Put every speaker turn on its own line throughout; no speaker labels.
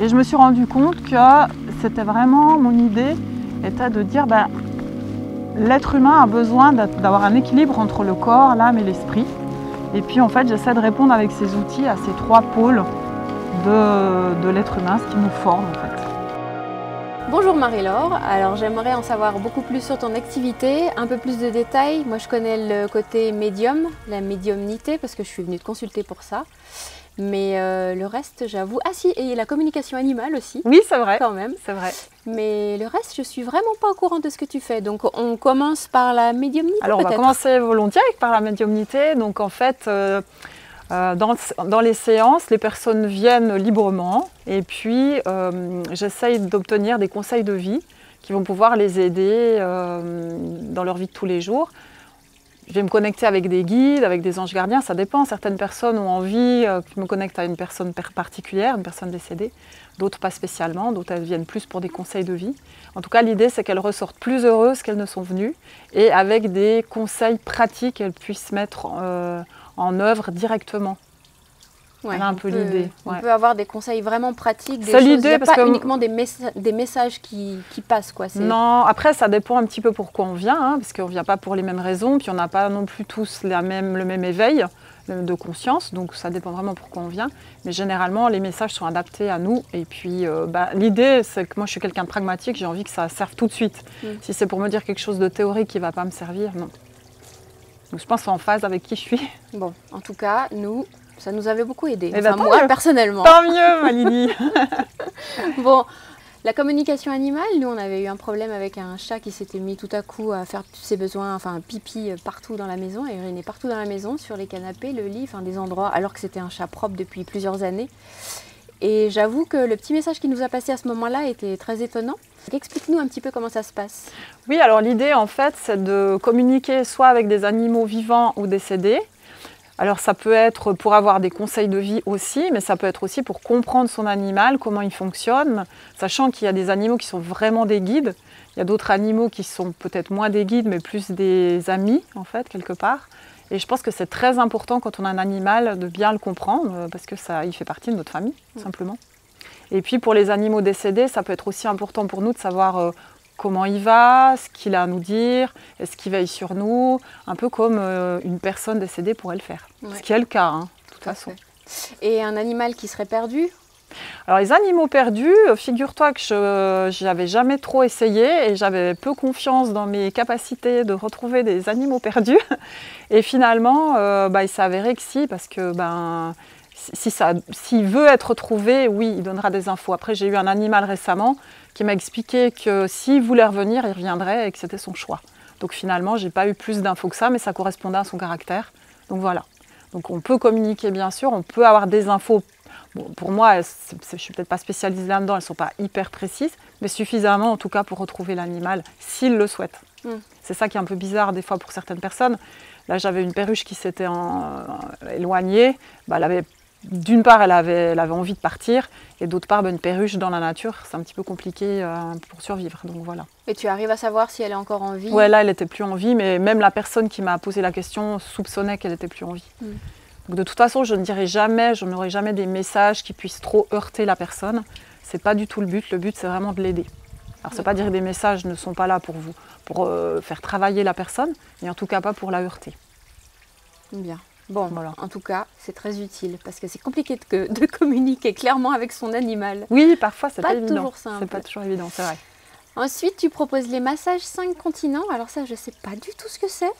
Et je me suis rendu compte que c'était vraiment mon idée, était de dire l'être humain a besoin d'avoir un équilibre entre le corps, l'âme et l'esprit. Et puis en fait, j'essaie de répondre avec ces outils à ces trois pôles de l'être humain, ce qui nous forme en fait.
Bonjour Marie-Laure, alors j'aimerais en savoir beaucoup plus sur ton activité, un peu plus de détails. Moi je connais le côté médium, la médiumnité, parce que je suis venue te consulter pour ça. Mais le reste, j'avoue... Ah si, et la communication animale aussi.
Oui, c'est vrai.
Quand même.
C'est vrai.
Mais le reste, je suis vraiment pas au courant de ce que tu fais. Donc on commence par la médiumnité.
Alors on va commencer volontiers par la médiumnité. Donc en fait, dans les séances, les personnes viennent librement et puis j'essaye d'obtenir des conseils de vie qui vont pouvoir les aider dans leur vie de tous les jours. Je vais me connecter avec des guides, avec des anges gardiens, ça dépend. Certaines personnes ont envie que je me connecte à une personne particulière, une personne décédée. D'autres pas spécialement, d'autres elles viennent plus pour des conseils de vie. En tout cas, l'idée c'est qu'elles ressortent plus heureuses qu'elles ne sont venues et avec des conseils pratiques qu'elles puissent mettre en œuvre directement.
Ouais,
voilà un peu l'idée.
On peut avoir des conseils vraiment pratiques,
C'est l'idée,
il n'y a
parce
pas
que
uniquement des messages qui passent, quoi.
Non, après ça dépend un petit peu pourquoi on vient, parce qu'on ne vient pas pour les mêmes raisons, puis on n'a pas non plus tous le même éveil de conscience, donc ça dépend vraiment pourquoi on vient. Mais généralement, les messages sont adaptés à nous, et puis l'idée, c'est que moi je suis quelqu'un de pragmatique, j'ai envie que ça serve tout de suite. Si c'est pour me dire quelque chose de théorique qui ne va pas me servir, non. Donc je pense que c'est en phase avec qui je suis.
Bon, en tout cas, nous... Ça nous avait beaucoup aidé,
moi
personnellement.
Tant mieux, ma Lily.
Bon, la communication animale, nous on avait eu un problème avec un chat qui s'était mis tout à coup à faire ses besoins, enfin pipi partout dans la maison, et uriner partout dans la maison, sur les canapés, le lit, enfin des endroits, alors que c'était un chat propre depuis plusieurs années. Et j'avoue que le petit message qui nous a passé à ce moment-là était très étonnant. Explique-nous un petit peu comment ça se passe.
Oui, alors l'idée en fait, c'est de communiquer soit avec des animaux vivants ou décédés. Alors ça peut être pour avoir des conseils de vie aussi, mais ça peut être aussi pour comprendre son animal, comment il fonctionne, sachant qu'il y a des animaux qui sont vraiment des guides, il y a d'autres animaux qui sont peut-être moins des guides, mais plus des amis en fait, quelque part. Et je pense que c'est très important quand on a un animal de bien le comprendre, parce que il fait partie de notre famille, tout simplement. Et puis pour les animaux décédés, ça peut être aussi important pour nous de savoir comment il va, ce qu'il a à nous dire, est-ce qu'il veille sur nous, un peu comme une personne décédée pourrait le faire. Ouais. Ce qui est le cas, de toute façon.
Et un animal qui serait perdu ?
Alors les animaux perdus, figure-toi que je n'avais jamais trop essayé et j'avais peu confiance dans mes capacités de retrouver des animaux perdus. Et finalement, il s'est avéré que si, parce que s'il veut être retrouvé, oui, il donnera des infos. Après, j'ai eu un animal récemment qui m'a expliqué que s'il voulait revenir, il reviendrait et que c'était son choix. Donc finalement, je n'ai pas eu plus d'infos que ça, mais ça correspondait à son caractère. Donc voilà. Donc on peut communiquer bien sûr, on peut avoir des infos. Bon, pour moi, je ne suis peut-être pas spécialisée là-dedans, elles ne sont pas hyper précises, mais suffisamment en tout cas pour retrouver l'animal, s'il le souhaite. C'est ça qui est un peu bizarre des fois pour certaines personnes. Là, j'avais une perruche qui s'était éloignée. D'une part, elle avait envie de partir, et d'autre part, une perruche dans la nature, c'est un petit peu compliqué pour survivre. Donc voilà.
Et tu arrives à savoir si elle est encore en vie ?
Ouais, là, elle n'était plus en vie, mais même la personne qui m'a posé la question soupçonnait qu'elle n'était plus en vie. Donc de toute façon, je n'aurai jamais des messages qui puissent trop heurter la personne. C'est pas du tout le but. Le but, c'est vraiment de l'aider. Alors, ça ne veut pas dire que des messages ne sont pas là pour vous, pour faire travailler la personne, mais en tout cas pas pour la heurter.
Bien. Bon, voilà. En tout cas, c'est très utile parce que c'est compliqué de communiquer clairement avec son animal.
Oui, parfois, c'est pas évident.
Toujours simple.
C'est pas toujours évident, c'est vrai.
Ensuite, tu proposes les massages 5 continents. Alors ça, je ne sais pas du tout ce que c'est.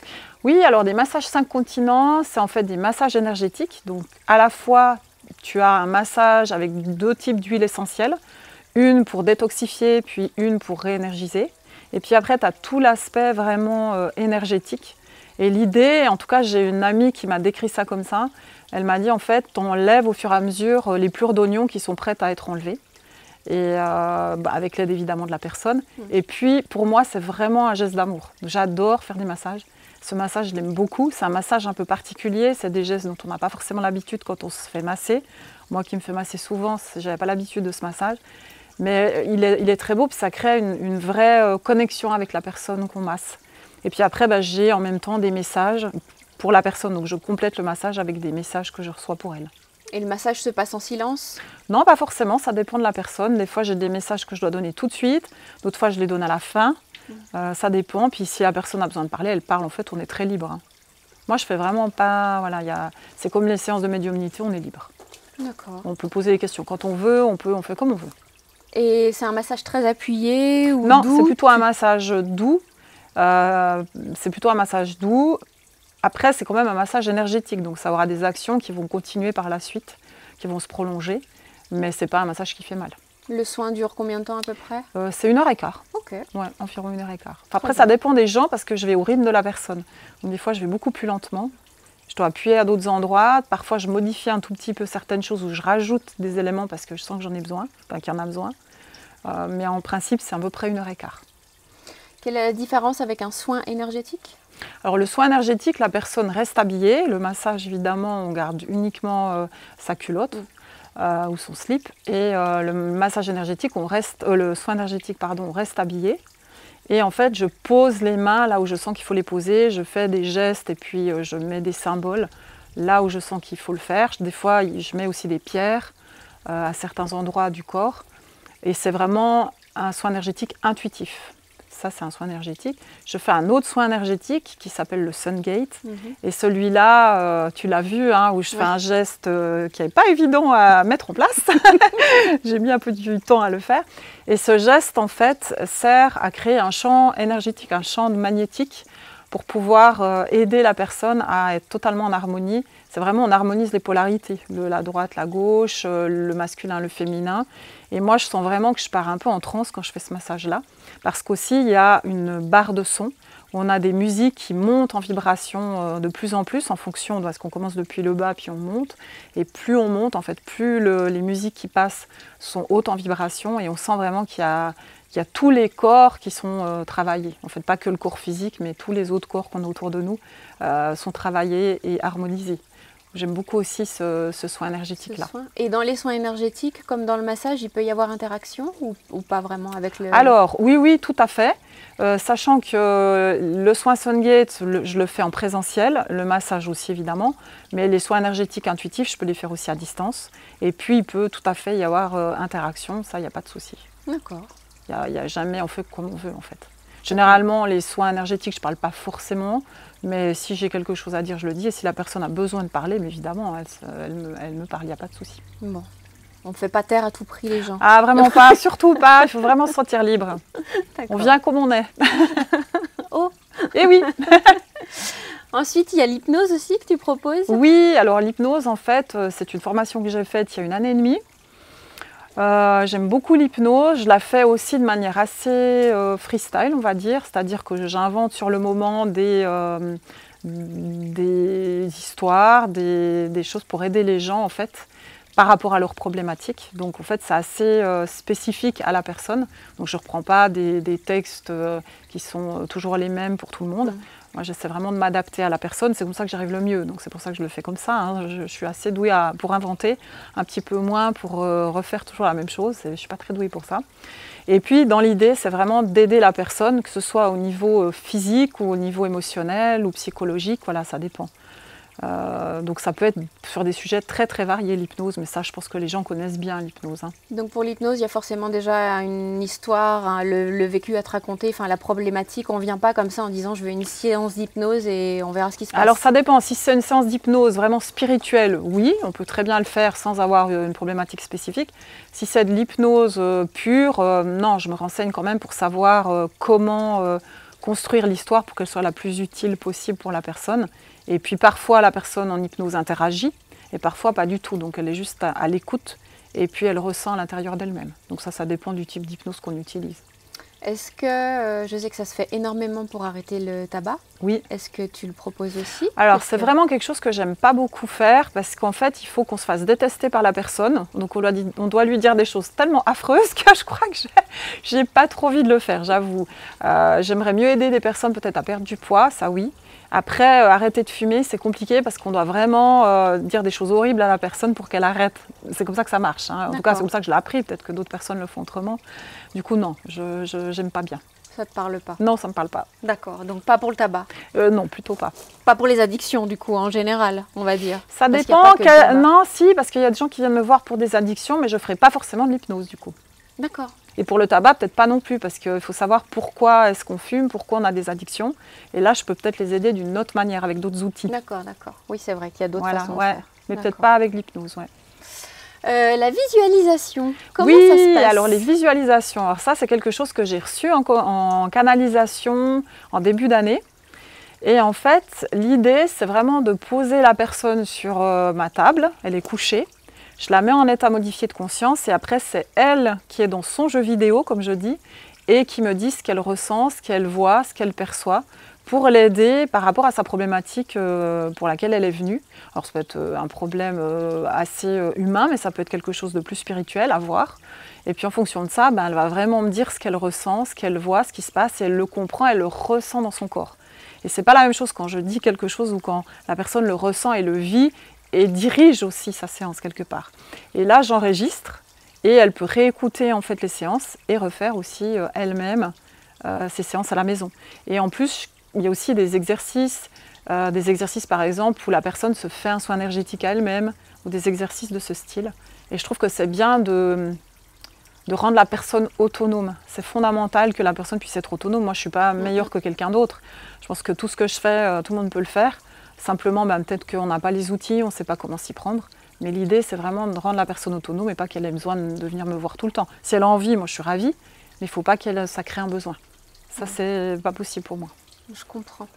Oui, alors des massages 5 continents, c'est en fait des massages énergétiques. Donc, à la fois, tu as un massage avec 2 types d'huiles essentielles. Une pour détoxifier, puis une pour réénergiser. Et puis après, tu as tout l'aspect vraiment énergétique. Et l'idée, en tout cas, j'ai une amie qui m'a décrit ça comme ça. Elle m'a dit, en fait, on enlève au fur et à mesure les plures d'oignons qui sont prêtes à être enlevées. Et avec l'aide évidemment de la personne. Et puis, pour moi, c'est vraiment un geste d'amour. J'adore faire des massages. Ce massage, je l'aime beaucoup. C'est un massage un peu particulier. C'est des gestes dont on n'a pas forcément l'habitude quand on se fait masser. Moi qui me fais masser souvent, je n'avais pas l'habitude de ce massage. Mais il est très beau, puis ça crée une vraie connexion avec la personne qu'on masse. Et puis après, j'ai en même temps des messages pour la personne. Donc je complète le massage avec des messages que je reçois pour elle.
Et le massage se passe en silence?
Non, pas forcément, ça dépend de la personne. Des fois, j'ai des messages que je dois donner tout de suite, d'autres fois, je les donne à la fin. Ça dépend. Puis si la personne a besoin de parler, elle parle. En fait, on est très libre. Moi, je fais vraiment pas... Voilà, c'est comme les séances de médiumnité, on est libre.
D'accord.
On peut poser des questions quand on veut, on fait comme on veut.
Et c'est un massage très appuyé ou
non,
doux?
c'est plutôt un massage doux. C'est plutôt un massage doux. Après, c'est quand même un massage énergétique, donc ça aura des actions qui vont continuer par la suite, qui vont se prolonger, mais c'est pas un massage qui fait mal.
Le soin dure combien de temps à peu près?
C'est 1h15.
Ok.
Ouais, environ 1h15. Enfin, après, ça dépend des gens parce que je vais au rythme de la personne. Donc des fois, je vais beaucoup plus lentement. Je dois appuyer à d'autres endroits. Parfois, je modifie un tout petit peu certaines choses ou je rajoute des éléments parce que je sens que j'en ai besoin, enfin, qu'il y en a besoin. Mais en principe, c'est à peu près 1h15.
Quelle est la différence avec un soin énergétique?
Alors le soin énergétique, la personne reste habillée. Le massage, évidemment, on garde uniquement sa culotte ou son slip. Et le massage énergétique, le soin énergétique, pardon, on reste habillé. Et en fait, je pose les mains là où je sens qu'il faut les poser. Je fais des gestes et puis je mets des symboles là où je sens qu'il faut le faire. Des fois, je mets aussi des pierres à certains endroits du corps. Et c'est vraiment un soin énergétique intuitif. Ça, c'est un soin énergétique. Je fais un autre soin énergétique qui s'appelle le Sun Gate. Et celui-là, tu l'as vu, hein, où je fais un geste qui n'est pas évident à mettre en place. J'ai mis un peu du temps à le faire. Et ce geste, en fait, sert à créer un champ énergétique, un champ magnétique pour pouvoir aider la personne à être totalement en harmonie. C'est vraiment, on harmonise les polarités, la droite, la gauche, le masculin, le féminin. Et moi, je sens vraiment que je pars un peu en transe quand je fais ce massage-là. Parce qu'aussi, il y a une barre de son, où on a des musiques qui montent en vibration de plus en plus, en fonction de ce qu'on commence depuis le bas, puis on monte. Et plus on monte, en fait, plus les musiques qui passent sont hautes en vibration. Et on sent vraiment qu'il y a tous les corps qui sont travaillés. En fait, pas que le corps physique, mais tous les autres corps qu'on a autour de nous sont travaillés et harmonisés. J'aime beaucoup aussi ce soin énergétique-là.
Et dans les soins énergétiques, comme dans le massage, il peut y avoir interaction ou pas vraiment avec le...
Alors, oui, tout à fait. Sachant que le soin Sungate, je le fais en présentiel, le massage aussi évidemment, mais les soins énergétiques intuitifs, je peux les faire aussi à distance. Et puis, il peut tout à fait y avoir interaction, ça, il n'y a pas de souci.
D'accord.
Il y a jamais, on fait comme on veut en fait. Généralement, les soins énergétiques, je ne parle pas forcément, mais si j'ai quelque chose à dire, je le dis. Et si la personne a besoin de parler, mais évidemment, elle me parle, il n'y a pas de souci.
Bon, on ne fait pas taire à tout prix les gens.
Ah, vraiment pas, surtout pas, il faut vraiment se sentir libre. On vient comme on est.
Oh.
Et oui.
Ensuite, il y a l'hypnose aussi que tu proposes?
Oui, alors l'hypnose, en fait, c'est une formation que j'ai faite il y a 1 année et demie. J'aime beaucoup l'hypnose, je la fais aussi de manière assez freestyle, on va dire, c'est-à-dire que j'invente sur le moment des histoires, des choses pour aider les gens en fait, par rapport à leurs problématiques. Donc en fait c'est assez spécifique à la personne, donc je ne reprends pas des textes qui sont toujours les mêmes pour tout le monde. Moi, j'essaie vraiment de m'adapter à la personne, c'est comme ça que j'arrive le mieux, donc c'est pour ça que je le fais comme ça. Hein. Je suis assez douée pour inventer, un petit peu moins pour refaire toujours la même chose, je ne suis pas très douée pour ça. Et puis, dans l'idée, c'est vraiment d'aider la personne, que ce soit au niveau physique ou au niveau émotionnel ou psychologique, voilà, ça dépend. Donc ça peut être sur des sujets très très variés l'hypnose, mais ça je pense que les gens connaissent bien l'hypnose. Hein.
Donc pour l'hypnose, il y a forcément déjà une histoire, hein, le vécu à te raconter, enfin la problématique, on ne vient pas comme ça en disant je veux une séance d'hypnose et on verra ce qui se passe.
Alors ça dépend, si c'est une séance d'hypnose vraiment spirituelle, oui, on peut très bien le faire sans avoir une problématique spécifique. Si c'est de l'hypnose pure, non, je me renseigne quand même pour savoir comment construire l'histoire pour qu'elle soit la plus utile possible pour la personne. Et puis parfois la personne en hypnose interagit et parfois pas du tout, donc elle est juste à l'écoute et puis elle ressent à l'intérieur d'elle-même. Donc ça dépend du type d'hypnose qu'on utilise.
Est-ce que, je sais que ça se fait énormément pour arrêter le tabac.
Oui.
Est-ce que tu le proposes aussi?
Alors c'est vraiment quelque chose que j'aime pas beaucoup faire parce qu'en fait il faut qu'on se fasse détester par la personne. Donc on doit lui dire des choses tellement affreuses que je crois que j'ai pas trop envie de le faire, j'avoue. J'aimerais mieux aider des personnes peut-être à perdre du poids, ça oui. Après, arrêter de fumer, c'est compliqué parce qu'on doit vraiment dire des choses horribles à la personne pour qu'elle arrête. C'est comme ça que ça marche. Hein. En tout cas, c'est comme ça que je l'ai appris. Peut-être que d'autres personnes le font autrement. Du coup, non, je n'aime pas bien.
Ça te parle pas?
Non, ça me parle pas.
D'accord, donc pas pour le tabac?
Non, plutôt pas.
Pas pour les addictions du coup, en général, on va dire?
Ça
Parce qu'il y a
dépend.
pas que le tabac.
Non, si, parce qu'il y a des gens qui viennent me voir pour des addictions, mais je ferai pas forcément de l'hypnose du coup.
D'accord.
Et pour le tabac, peut-être pas non plus, parce qu'il faut savoir pourquoi est-ce qu'on fume, pourquoi on a des addictions. Et là, je peux peut-être les aider d'une autre manière, avec d'autres outils.
D'accord, d'accord. Oui, c'est vrai qu'il y a d'autres
Voilà,
façons de
ouais.
faire.
Mais peut-être
D'accord.
pas avec l'hypnose, ouais.
La visualisation, comment
oui,
ça se passe?
alors les visualisations, alors ça c'est quelque chose que j'ai reçu en canalisation en début d'année. Et en fait, l'idée c'est vraiment de poser la personne sur ma table, elle est couchée. Je la mets en état modifié de conscience et après c'est elle qui est dans son jeu vidéo, comme je dis, et qui me dit ce qu'elle ressent, ce qu'elle voit, ce qu'elle perçoit, pour l'aider par rapport à sa problématique pour laquelle elle est venue. Alors ça peut être un problème assez humain, mais ça peut être quelque chose de plus spirituel à voir. Et puis en fonction de ça, elle va vraiment me dire ce qu'elle ressent, ce qu'elle voit, ce qui se passe, et elle le comprend, elle le ressent dans son corps. Et c'est pas la même chose quand je dis quelque chose ou quand la personne le ressent et le vit et dirige aussi sa séance quelque part. Et là, j'enregistre et elle peut réécouter en fait les séances et refaire aussi elle-même ses séances à la maison. Et en plus, il y a aussi des exercices par exemple où la personne se fait un soin énergétique à elle-même ou des exercices de ce style. Et je trouve que c'est bien de rendre la personne autonome. C'est fondamental que la personne puisse être autonome. Moi, je ne suis pas meilleure que quelqu'un d'autre. Je pense que tout ce que je fais, tout le monde peut le faire. Simplement, peut-être qu'on n'a pas les outils, on ne sait pas comment s'y prendre. Mais l'idée, c'est vraiment de rendre la personne autonome et pas qu'elle ait besoin de venir me voir tout le temps. Si elle a envie, moi, je suis ravie, mais il ne faut pas ça crée un besoin. Ça, c'est pas possible pour moi.
Je comprends.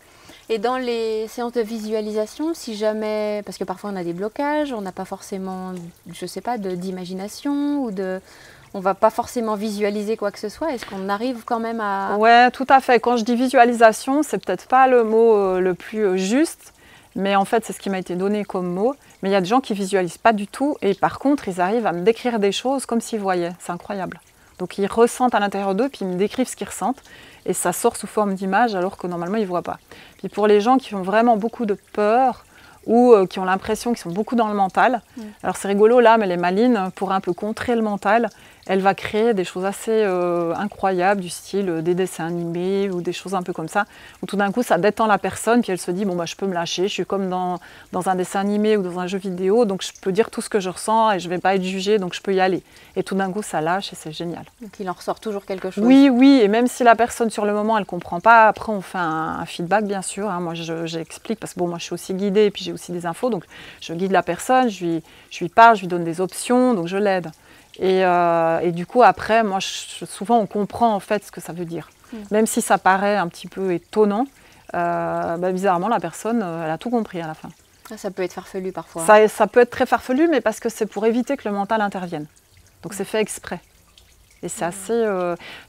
Et dans les séances de visualisation, si jamais, parce que parfois on a des blocages, on n'a pas forcément, je sais pas, d'imagination ou on va pas forcément visualiser quoi que ce soit. Est-ce qu'on arrive quand même à...
Ouais, tout à fait. Quand je dis visualisation, c'est peut-être pas le mot le plus juste, mais en fait, c'est ce qui m'a été donné comme mot. Mais il y a des gens qui visualisent pas du tout et par contre, ils arrivent à me décrire des choses comme s'ils voyaient. C'est incroyable. Donc ils ressentent à l'intérieur d'eux, puis ils me décrivent ce qu'ils ressentent. Et ça sort sous forme d'image alors que normalement ils ne voient pas. Puis pour les gens qui ont vraiment beaucoup de peur ou qui ont l'impression qu'ils sont beaucoup dans le mental, alors c'est rigolo là, mais les malines, pour un peu contrer le mental, elle va créer des choses assez incroyables, du style des dessins animés ou des choses un peu comme ça, où tout d'un coup ça détend la personne, puis elle se dit bon je peux me lâcher, je suis comme dans un dessin animé ou dans un jeu vidéo, donc je peux dire tout ce que je ressens et je ne vais pas être jugée, donc je peux y aller. Et tout d'un coup ça lâche et c'est génial.
Donc il en ressort toujours quelque chose.
Oui, et même si la personne sur le moment elle ne comprend pas, après on fait un feedback bien sûr, hein. Moi j'explique parce que moi je suis aussi guidée et puis j'ai aussi des infos, donc je guide la personne, je lui parle, je lui donne des options, donc je l'aide. Et du coup, après, moi, souvent, on comprend en fait ce que ça veut dire. Même si ça paraît un petit peu étonnant, bizarrement, la personne, elle a tout compris à la fin.
Ça peut être farfelu parfois.
Ça peut être très farfelu, mais parce que c'est pour éviter que le mental intervienne. Donc, c'est fait exprès. Et c'est assez...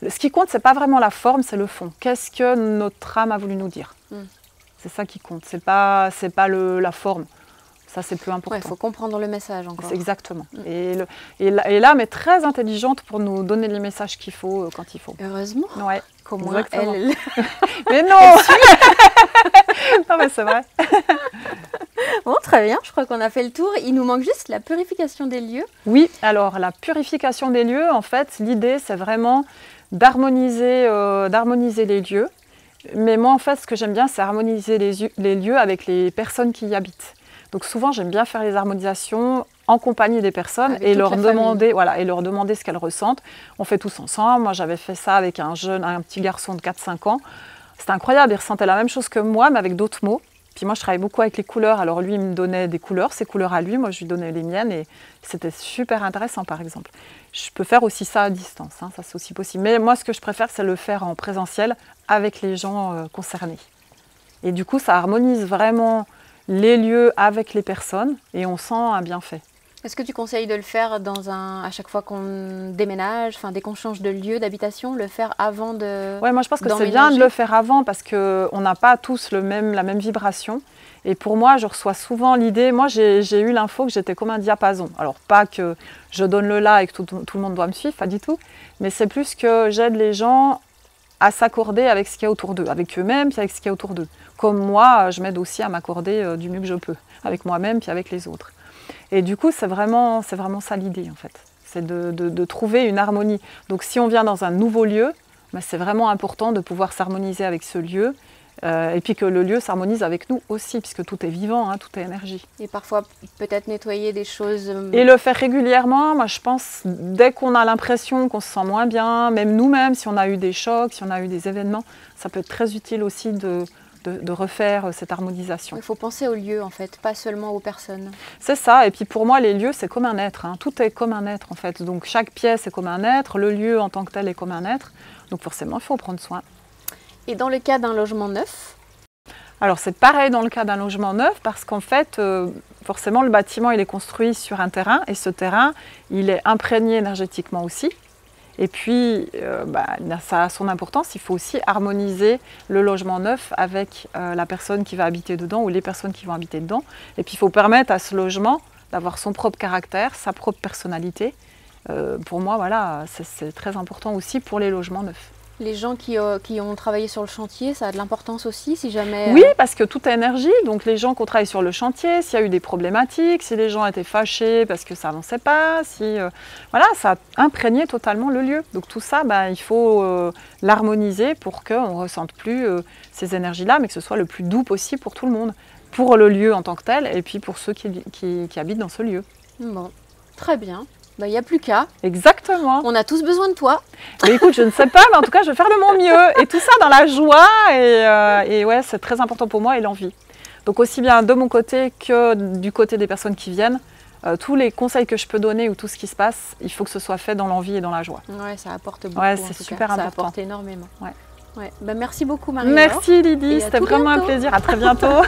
Ce qui compte, c'est pas vraiment la forme, c'est le fond. Qu'est-ce que notre âme a voulu nous dire? C'est ça qui compte. C'est pas la forme. Ça, c'est plus important.
Il faut comprendre le message encore.
Exactement. Et l'âme est très intelligente pour nous donner les messages qu'il faut quand il faut.
Heureusement.
Ouais.
Comment
exactement.
elle...
Mais non non, mais c'est vrai.
Bon, très bien. Je crois qu'on a fait le tour. Il nous manque juste la purification des lieux.
Oui, alors la purification des lieux, en fait, l'idée, c'est vraiment d'harmoniser les lieux. Mais moi, en fait, ce que j'aime bien, c'est harmoniser les lieux avec les personnes qui y habitent. Donc souvent, j'aime bien faire les harmonisations en compagnie des personnes et leur demander ce qu'elles ressentent. On fait tous ensemble. Moi, j'avais fait ça avec un petit garçon de 4-5 ans. C'était incroyable, il ressentait la même chose que moi, mais avec d'autres mots. Puis moi, je travaille beaucoup avec les couleurs. Alors lui, il me donnait des couleurs, ses couleurs à lui. Moi, je lui donnais les miennes et c'était super intéressant, par exemple. Je peux faire aussi ça à distance, hein, ça c'est aussi possible. Mais moi, ce que je préfère, c'est le faire en présentiel avec les gens concernés. Et du coup, ça harmonise vraiment les lieux avec les personnes et on sent un bienfait.
Est-ce que tu conseilles de le faire à chaque fois qu'on déménage, dès qu'on change de lieu d'habitation, le faire avant de...
Oui, moi je pense que c'est bien de le faire avant parce qu'on n'a pas tous la même vibration. Et pour moi, je reçois souvent l'idée, moi j'ai eu l'info que j'étais comme un diapason. Alors pas que je donne le là et que tout le monde doit me suivre, pas du tout. Mais c'est plus que j'aide les gens à s'accorder avec ce qu'il y a autour d'eux, avec eux-mêmes puis avec ce qu'il y a autour d'eux. Comme moi, je m'aide aussi à m'accorder du mieux que je peux, avec moi-même puis avec les autres. Et du coup, c'est vraiment ça l'idée en fait. C'est de trouver une harmonie. Donc si on vient dans un nouveau lieu, mais c'est vraiment important de pouvoir s'harmoniser avec ce lieu. Et puis que le lieu s'harmonise avec nous aussi, puisque tout est vivant, hein, tout est énergie.
Et parfois, peut-être nettoyer des choses...
Et le faire régulièrement, moi je pense, dès qu'on a l'impression qu'on se sent moins bien, même nous-mêmes, si on a eu des chocs, si on a eu des événements, ça peut être très utile aussi de refaire cette harmonisation.
Il faut penser aux lieux, en fait, pas seulement aux personnes.
C'est ça, et puis pour moi, les lieux, c'est comme un être, hein. Tout est comme un être, en fait. Donc chaque pièce est comme un être, le lieu en tant que tel est comme un être. Donc forcément, il faut en prendre soin.
Et dans le cas d'un logement neuf?
Alors c'est pareil dans le cas d'un logement neuf parce qu'en fait, forcément le bâtiment il est construit sur un terrain et ce terrain il est imprégné énergétiquement aussi. Et puis ça a son importance, il faut aussi harmoniser le logement neuf avec la personne qui va habiter dedans ou les personnes qui vont habiter dedans. Et puis il faut permettre à ce logement d'avoir son propre caractère, sa propre personnalité. Pour moi voilà, c'est très important aussi pour les logements neufs.
Les gens qui ont travaillé sur le chantier, ça a de l'importance aussi, si jamais...
Oui, parce que tout est énergie, donc les gens qui ont travaillé sur le chantier, s'il y a eu des problématiques, si les gens étaient fâchés parce que ça n'avançait pas, voilà, ça a imprégné totalement le lieu. Donc tout ça, il faut l'harmoniser pour qu'on ne ressente plus ces énergies-là, mais que ce soit le plus doux possible pour tout le monde, pour le lieu en tant que tel, et puis pour ceux qui habitent dans ce lieu.
Bon, très bien. Il n'y a plus qu'à.
Exactement.
On a tous besoin de toi.
Mais écoute, je ne sais pas, mais en tout cas, je vais faire de mon mieux. Et tout ça dans la joie. Et ouais, c'est très important pour moi et l'envie. Donc aussi bien de mon côté que du côté des personnes qui viennent, tous les conseils que je peux donner ou tout ce qui se passe, il faut que ce soit fait dans l'envie et dans la joie.
Ouais, ça apporte beaucoup.
Ouais, c'est super important.
Ça apporte énormément.
Ouais.
Ouais. Merci beaucoup, Marie-Laure.
Merci Lydie, c'était vraiment un plaisir. À très bientôt.